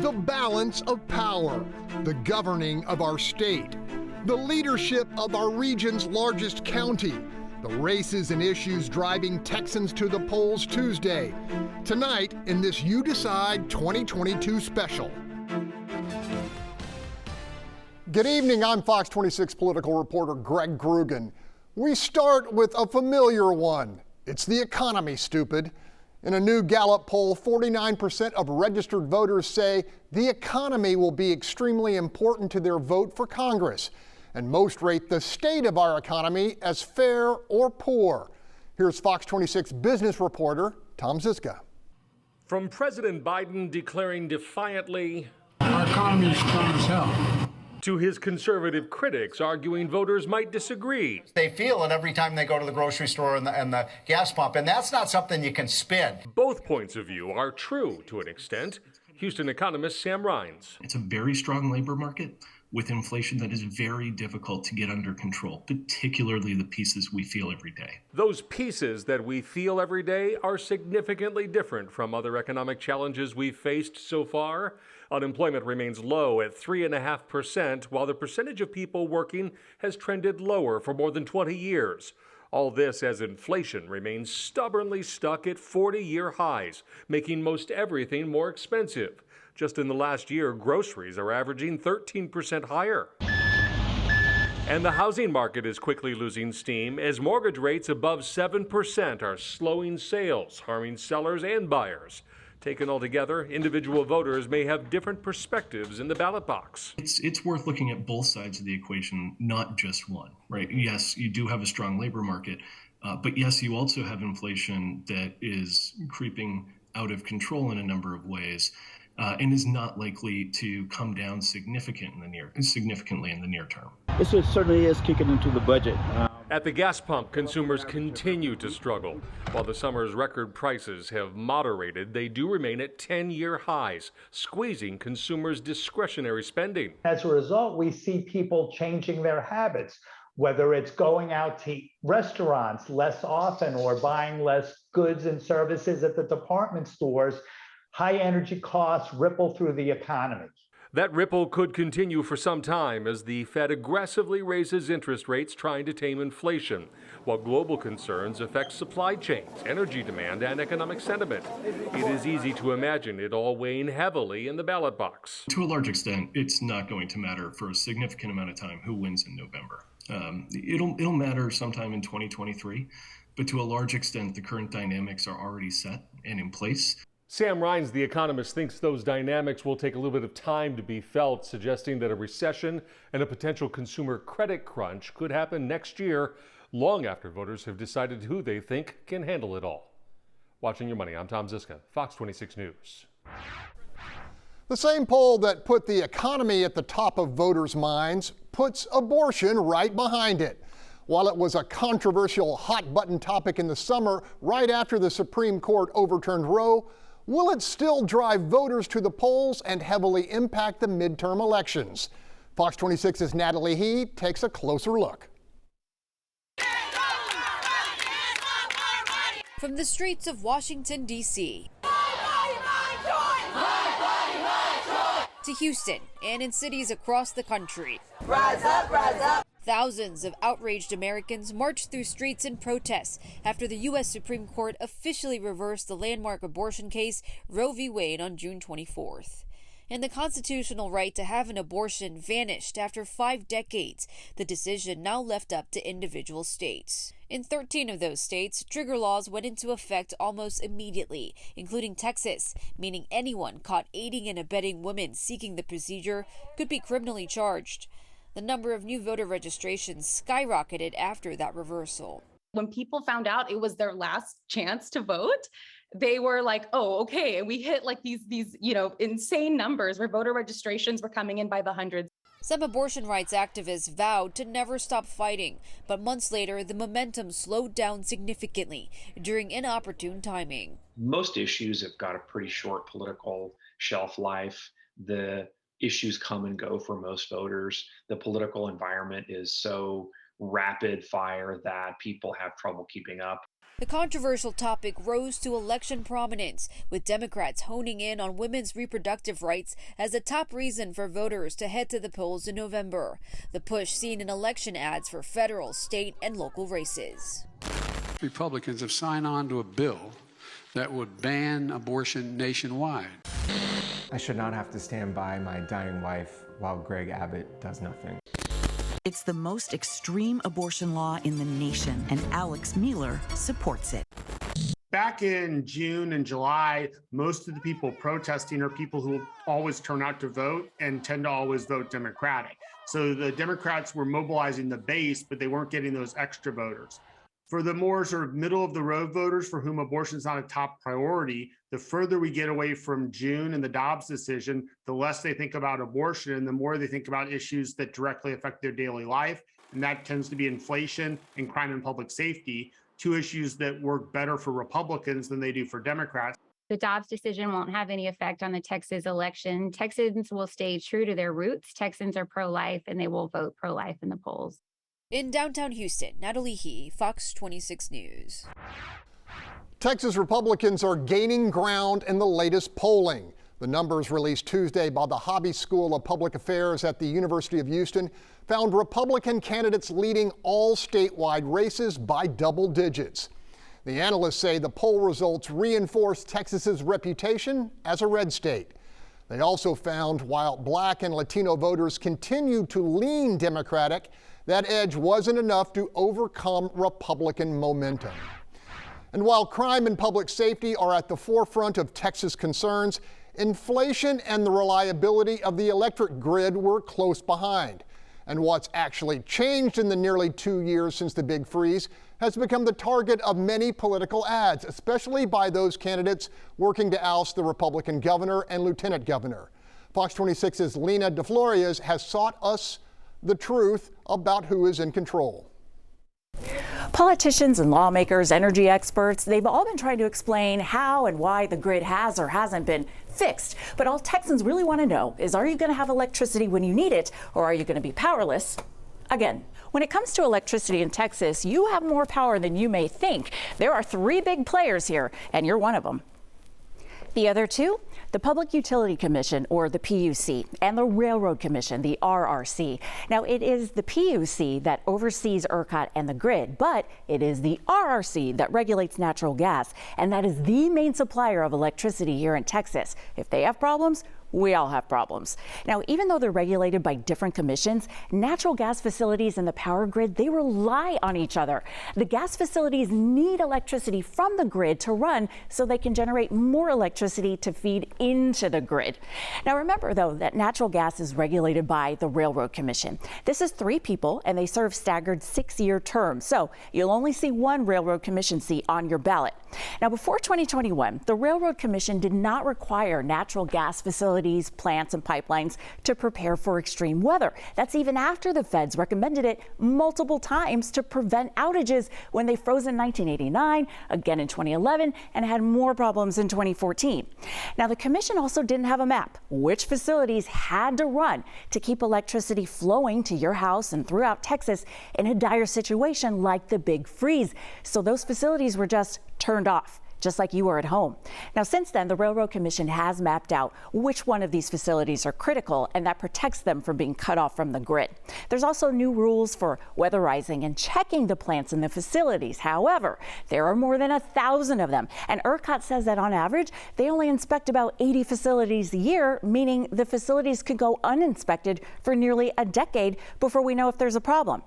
The balance of power, the governing of our state, the leadership of our region's largest county, the races and issues driving Texans to the polls Tuesday. Tonight in this You Decide 2022 special. Good evening, I'm Fox 26 political reporter Greg Groogan. We start with a familiar one. It's the economy, stupid. In a new Gallup poll, 49% of registered voters say the economy will be extremely important to their vote for Congress. And most rate the state of our economy as fair or poor. Here's Fox 26 business reporter Tom Ziska. From President Biden declaring defiantly, "Our economy is strong as hell," to his conservative critics arguing voters might disagree. They feel it every time they go to the grocery store and the gas pump, and that's not something you can spin. Both points of view are true to an extent. Houston economist Sam Rines. It's a very strong labor market with inflation that is very difficult to get under control, particularly the pieces we feel every day. Those pieces that we feel every day are significantly different from other economic challenges we've faced so far. Unemployment remains low at 3.5%, while the percentage of people working has trended lower for more than 20 years. All this as inflation remains stubbornly stuck at 40-year highs, making most everything more expensive. Just in the last year, groceries are averaging 13% higher. And the housing market is quickly losing steam as mortgage rates above 7% are slowing sales, harming sellers and buyers. Taken all together, individual voters may have different perspectives in the ballot box. It's worth looking at both sides of the equation, not just one, right? Yes, you do have a strong labor market, but yes, you also have inflation that is creeping out of control in a number of ways. And is not likely to come down significantly in the near term. It certainly is kicking into the budget. At the gas pump, consumers continue to struggle. While the summer's record prices have moderated, they do remain at 10-year highs, squeezing consumers' discretionary spending. As a result, we see people changing their habits, whether it's going out to restaurants less often or buying less goods and services at the department stores. High energy costs ripple through the economy. That ripple could continue for some time as the Fed aggressively raises interest rates trying to tame inflation, while global concerns affect supply chains, energy demand, and economic sentiment. It is easy to imagine it all weighing heavily in the ballot box. To a large extent, it's not going to matter for a significant amount of time who wins in November. It'll matter sometime in 2023, but to a large extent, the current dynamics are already set and in place. Sam Rines, the economist, thinks those dynamics will take a little bit of time to be felt, suggesting that a recession and a potential consumer credit crunch could happen next year, long after voters have decided who they think can handle it all. Watching Your Money, I'm Tom Ziska, Fox 26 News. The same poll that put the economy at the top of voters' minds puts abortion right behind it. While it was a controversial hot-button topic in the summer, right after the Supreme Court overturned Roe, will it still drive voters to the polls and heavily impact the midterm elections? Fox 26's Natalie He takes a closer look. From the streets of Washington, D.C. to Houston and in cities across the country. Rise up, rise up. Thousands of outraged Americans marched through streets in protest after the U.S. Supreme Court officially reversed the landmark abortion case Roe v. Wade on June 24th. And the constitutional right to have an abortion vanished after 5 decades, the decision now left up to individual states. In 13 of those states, trigger laws went into effect almost immediately, including Texas, meaning anyone caught aiding and abetting women seeking the procedure could be criminally charged. The number of new voter registrations skyrocketed after that reversal. When people found out it was their last chance to vote, they were like, oh, okay. And we hit like these insane numbers where voter registrations were coming in by the hundreds. Some abortion rights activists vowed to never stop fighting, but months later, the momentum slowed down significantly during inopportune timing. Most issues have got a pretty short political shelf life. The issues come and go for most voters. The political environment is so rapid fire that people have trouble keeping up. The controversial topic rose to election prominence, with Democrats honing in on women's reproductive rights as a top reason for voters to head to the polls in November. The push seen in election ads for federal, state, and local races. Republicans have signed on to a bill that would ban abortion nationwide. I should not have to stand by my dying wife while Greg Abbott does nothing. It's the most extreme abortion law in the nation, and Alex Mueller supports it. Back in June and July, most of the people protesting are people who always turn out to vote and tend to always vote Democratic. So the Democrats were mobilizing the base, but they weren't getting those extra voters. For the more sort of middle of the road voters for whom abortion is not a top priority, the further we get away from June and the Dobbs decision, the less they think about abortion and the more they think about issues that directly affect their daily life. And that tends to be inflation and crime and public safety, two issues that work better for Republicans than they do for Democrats. The Dobbs decision won't have any effect on the Texas election. Texans will stay true to their roots. Texans are pro-life and they will vote pro-life in the polls. In downtown Houston, Natalie He, Fox 26 News. Texas Republicans are gaining ground in the latest polling. The numbers released Tuesday by the Hobby School of Public Affairs at the University of Houston found Republican candidates leading all statewide races by double digits. The analysts say the poll results reinforce Texas's reputation as a red state. They also found while Black and Latino voters continue to lean Democratic, that edge wasn't enough to overcome Republican momentum. And while crime and public safety are at the forefront of Texas concerns, inflation and the reliability of the electric grid were close behind. And what's actually changed in the nearly 2 years since the big freeze has become the target of many political ads, especially by those candidates working to oust the Republican governor and lieutenant governor. Fox 26's Lena DeFlorias has sought us the truth about who is in control. Politicians and lawmakers, energy experts, they've all been trying to explain how and why the grid has or hasn't been fixed. But all Texans really want to know is, are you going to have electricity when you need it, or are you going to be powerless again? When it comes to electricity in Texas, you have more power than you may think. There are 3 big players here, and you're one of them. The other 2, the Public Utility Commission, or the PUC, and the Railroad Commission, the RRC. Now, it is the PUC that oversees ERCOT and the grid, but it is the RRC that regulates natural gas, and that is the main supplier of electricity here in Texas. If they have problems, we all have problems. Now, even though they're regulated by different commissions, natural gas facilities and the power grid, they rely on each other. The gas facilities need electricity from the grid to run so they can generate more electricity to feed into the grid. Now, remember, though, that natural gas is regulated by the Railroad Commission. This is 3 people, and they serve staggered 6-year terms. So you'll only see 1 Railroad Commission seat on your ballot. Now, before 2021, the Railroad Commission did not require natural gas facilities, plants, and pipelines to prepare for extreme weather. That's even after the feds recommended it multiple times to prevent outages when they froze in 1989, again in 2011, and had more problems in 2014. Now, the commission also didn't have a map which facilities had to run to keep electricity flowing to your house and throughout Texas in a dire situation like the big freeze. So those facilities were just turned off, just like you were at home. Now, since then, the Railroad Commission has mapped out which one of these facilities are critical, and that protects them from being cut off from the grid. There's also new rules for weatherizing and checking the plants in the facilities. However, there are more than 1,000 of them, and ERCOT says that on average, they only inspect about 80 facilities a year, meaning the facilities could go uninspected for nearly a decade before we know if there's a problem.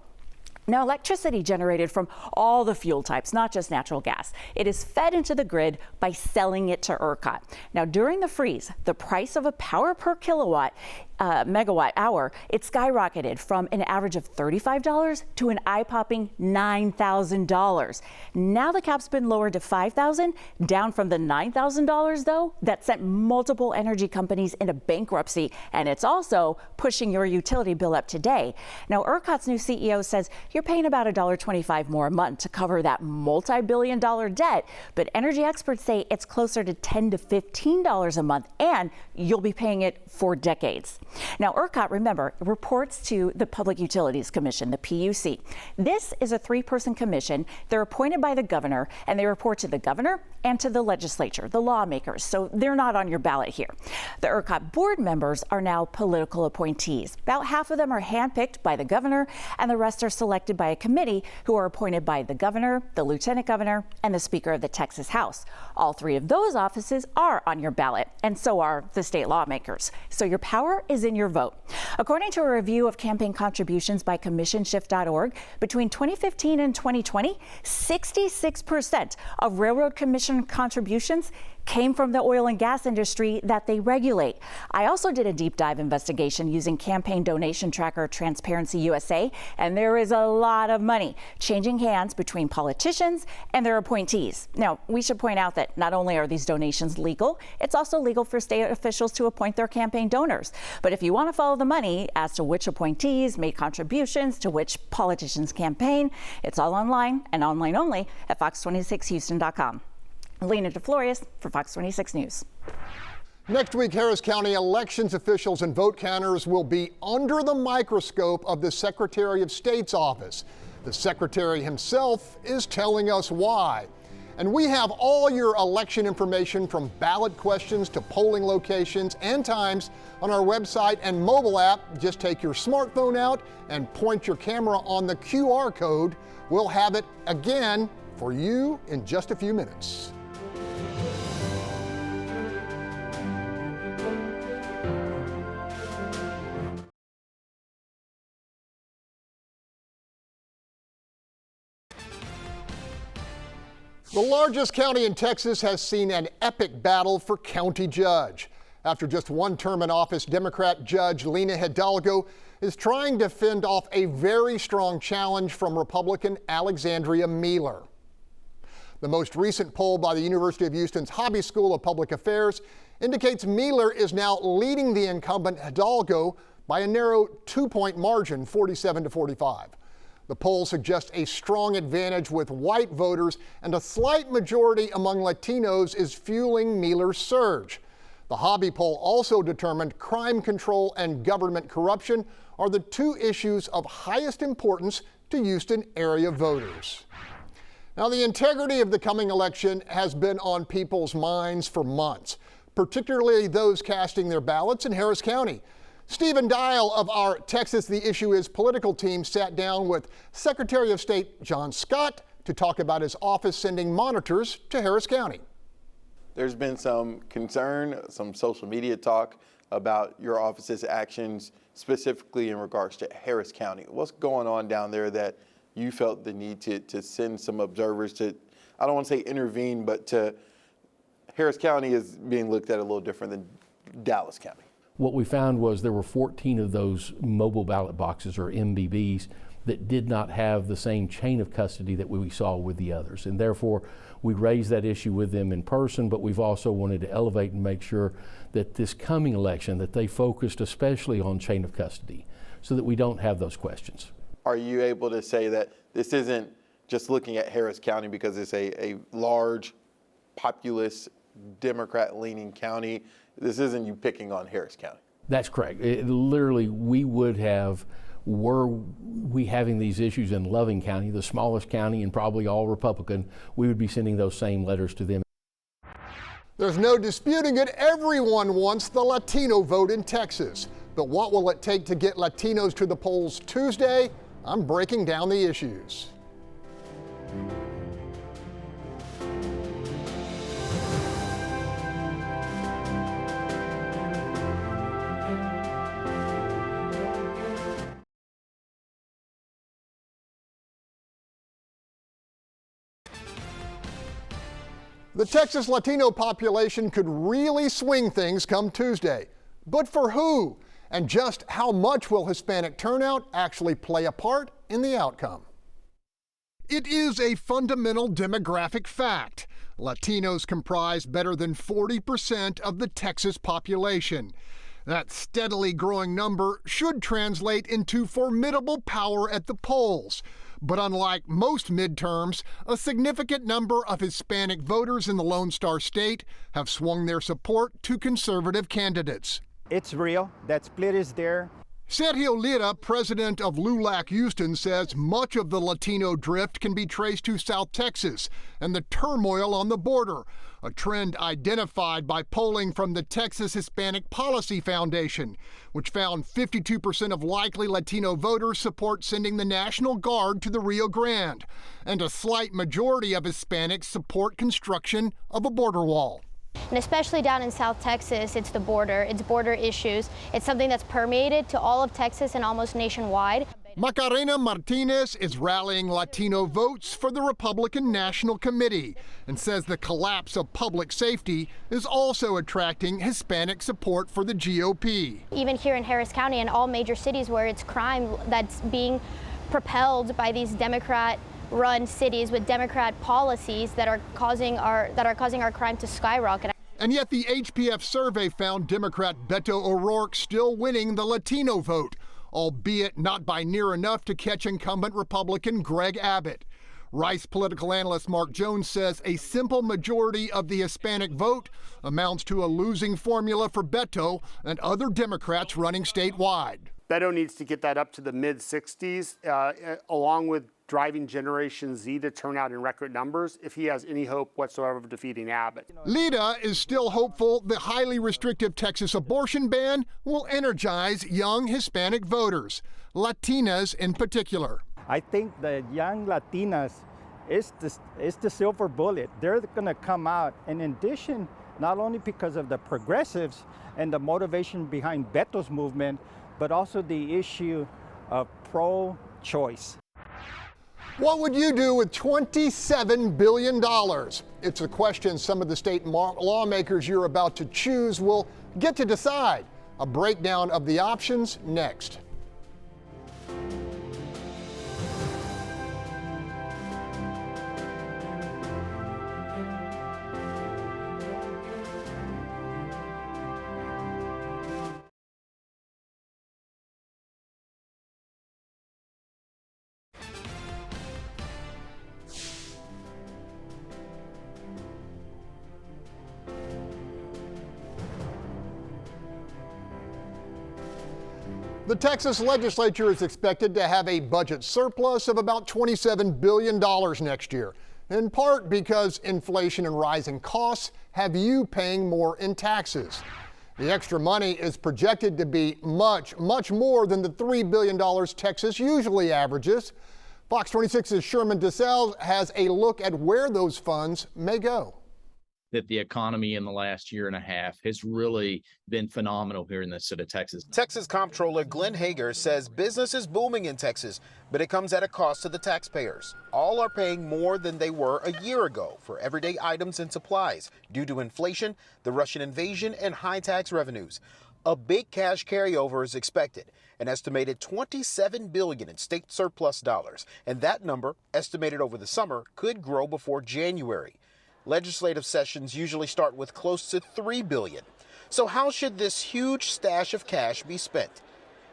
Now, electricity generated from all the fuel types, not just natural gas, it is fed into the grid by selling it to ERCOT. Now, during the freeze, the price of a power per megawatt hour, it skyrocketed from an average of $35 to an eye-popping $9,000. Now the cap's been lowered to $5,000, down from the $9,000 though, that sent multiple energy companies into bankruptcy, and it's also pushing your utility bill up today. Now, ERCOT's new CEO says you're paying about $1.25 more a month to cover that multi-billion-dollar debt, but energy experts say it's closer to $10 to $15 a month, and you'll be paying it for decades. Now, ERCOT, remember, reports to the Public Utilities Commission, the PUC. This is a 3-person commission. They're appointed by the governor, and they report to the governor and to the legislature, the lawmakers. So they're not on your ballot here. The ERCOT board members are now political appointees. About half of them are handpicked by the governor, and the rest are selected by a committee who are appointed by the governor, the lieutenant governor, and the Speaker of the Texas House. All 3 of those offices are on your ballot, and so are the state lawmakers. So your power is in your vote. According to a review of campaign contributions by CommissionShift.org, between 2015 and 2020, 66% of Railroad Commission contributions came from the oil and gas industry that they regulate. I also did a deep dive investigation using campaign donation tracker Transparency USA, and there is a lot of money changing hands between politicians and their appointees. Now, we should point out that not only are these donations legal, it's also legal for state officials to appoint their campaign donors. But if you want to follow the money as to which appointees made contributions to which politicians' campaign, it's all online and online only at fox26houston.com. Lena DeFlorius for Fox 26 News. Next week, Harris County elections officials and vote counters will be under the microscope of the Secretary of State's office. The Secretary himself is telling us why. And we have all your election information from ballot questions to polling locations and times on our website and mobile app. Just take your smartphone out and point your camera on the QR code. We'll have it again for you in just a few minutes. The largest county in Texas has seen an epic battle for county judge. After just one term in office, Democrat Judge Lina Hidalgo is trying to fend off a very strong challenge from Republican Alexandria Mealer. The most recent poll by the University of Houston's Hobby School of Public Affairs indicates Mealer is now leading the incumbent Hidalgo by a narrow 2-point margin, 47 to 45. The poll suggests a strong advantage with white voters, and a slight majority among Latinos is fueling Mealer's surge. The Hobby poll also determined crime control and government corruption are the 2 issues of highest importance to Houston area voters. Now, the integrity of the coming election has been on people's minds for months, particularly those casting their ballots in Harris County. Stephen Dial of our Texas The Issue Is political team sat down with Secretary of State John Scott to talk about his office sending monitors to Harris County. There's been some concern, some social media talk about your office's actions, specifically in regards to Harris County. What's going on down there that you felt the need to send some observers to, I don't want to say intervene, but to Harris County is being looked at a little different than Dallas County? What we found was there were 14 of those mobile ballot boxes, or MBBs, that did not have the same chain of custody that we saw with the others. And therefore, we raised that issue with them in person, but we've also wanted to elevate and make sure that this coming election, that they focused especially on chain of custody so that we don't have those questions. Are you able to say that this isn't just looking at Harris County because it's a large, populous, Democrat-leaning county? This isn't you picking on Harris County. That's correct. Literally, we would have, were we having these issues in Loving County, the smallest county and probably all Republican, we would be sending those same letters to them. There's no disputing it. Everyone wants the Latino vote in Texas. But what will it take to get Latinos to the polls Tuesday? I'm breaking down the issues. The Texas Latino population could really swing things come Tuesday. But for who? And just how much will Hispanic turnout actually play a part in the outcome? It is a fundamental demographic fact. Latinos comprise better than 40% of the Texas population. That steadily growing number should translate into formidable power at the polls. But unlike most midterms, a significant number of Hispanic voters in the Lone Star State have swung their support to conservative candidates. It's real. That split is there. Sergio Lira, president of LULAC Houston, says much of the Latino drift can be traced to South Texas and the turmoil on the border, a trend identified by polling from the Texas Hispanic Policy Foundation, which found 52% of likely Latino voters support sending the National Guard to the Rio Grande, and a slight majority of Hispanics support construction of a border wall. And especially down in South Texas, it's the border, it's border issues. It's something that's permeated to all of Texas and almost nationwide. Macarena Martinez is rallying Latino votes for the Republican National Committee and says the collapse of public safety is also attracting Hispanic support for the GOP. Even here in Harris County and all major cities where it's crime that's being propelled by these Democrat-run cities with Democrat policies that are causing our crime to skyrocket. And yet the HPF survey found Democrat Beto O'Rourke still winning the Latino vote, albeit not by near enough to catch incumbent Republican Greg Abbott. Rice political analyst Mark Jones says a simple majority of the Hispanic vote amounts to a losing formula for Beto and other Democrats running statewide. Beto needs to get that up to the mid-60s, along with driving Generation Z to turn out in record numbers if he has any hope whatsoever of defeating Abbott. Lida is still hopeful the highly restrictive Texas abortion ban will energize young Hispanic voters, Latinas in particular. I think the young Latinas is the silver bullet. They're going to come out. And in addition, not only because of the progressives and the motivation behind Beto's movement, but also the issue of pro-choice. What would you do with $27 billion? It's a question some of the state lawmakers you're about to choose will get to decide. A breakdown of the options next. The Texas legislature is expected to have a budget surplus of about $27 billion next year, in part because inflation and rising costs have you paying more in taxes. The extra money is projected to be much, much more than the $3 billion Texas usually averages. Fox 26's Sherman DeSalle has a look at where those funds may go. That the economy in the last year and a half has really been phenomenal here in the state of Texas. Texas Comptroller Glenn Hager says business is booming in Texas, but it comes at a cost to the taxpayers. All are paying more than they were a year ago for everyday items and supplies due to inflation, the Russian invasion, and high tax revenues. A big cash carryover is expected, an estimated $27 billion in state surplus dollars, and that number, estimated over the summer, could grow before January. Legislative sessions usually start with close to $3 billion. So how should this huge stash of cash be spent?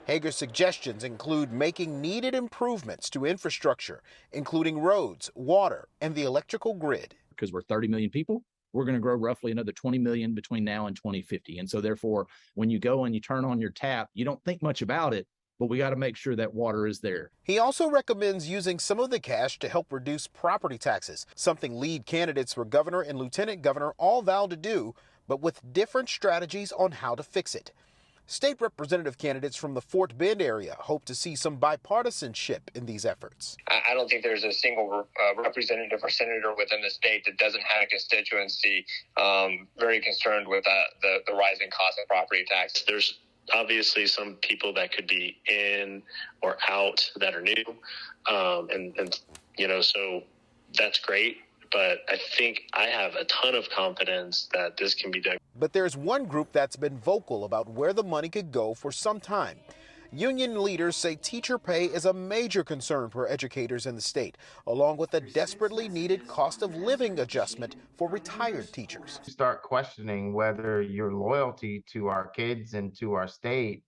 Hager's suggestions include making needed improvements to infrastructure, including roads, water, and the electrical grid. Because we're 30 million people, we're going to grow roughly another 20 million between now and 2050. And so therefore, when you go and you turn on your tap, you don't think much about it, but we got to make sure that water is there. He also recommends using some of the cash to help reduce property taxes, something lead candidates for governor and lieutenant governor all vowed to do, but with different strategies on how to fix it. State representative candidates from the Fort Bend area hope to see some bipartisanship in these efforts. I don't think there's a single representative or senator within the state that doesn't have a constituency very concerned with the rising cost of property tax. There's obviously some people that could be in or out that are new. And so that's great. But I think I have a ton of confidence that this can be done. But there's one group that's been vocal about where the money could go for some time. Union leaders say teacher pay is a major concern for educators in the state, along with a desperately needed cost of living adjustment for retired teachers. Start questioning whether your loyalty to our kids and to our state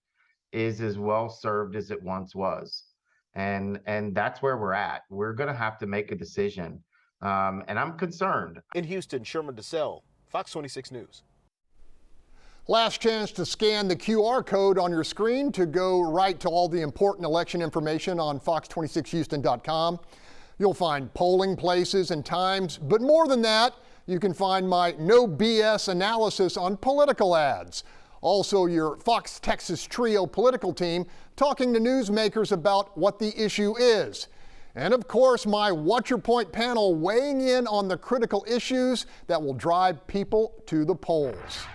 is as well served as it once was. And that's where we're at. We're going to have to make a decision. And I'm concerned. In Houston, Sherman DeSalle, Fox 26 News. Last chance to scan the QR code on your screen to go right to all the important election information on fox26houston.com. You'll find polling places and times, but more than that, you can find my no BS analysis on political ads. Also, your Fox Texas Trio political team talking to newsmakers about what the issue is. And of course, my What's Your Point panel weighing in on the critical issues that will drive people to the polls.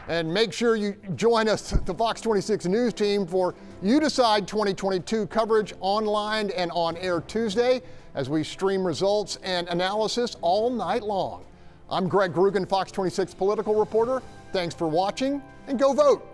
And make sure you join us, the Fox 26 News team, for You Decide 2022 coverage online and on air Tuesday as we stream results and analysis all night long. I'm Greg Groogan, Fox 26 political reporter. Thanks for watching, and go vote.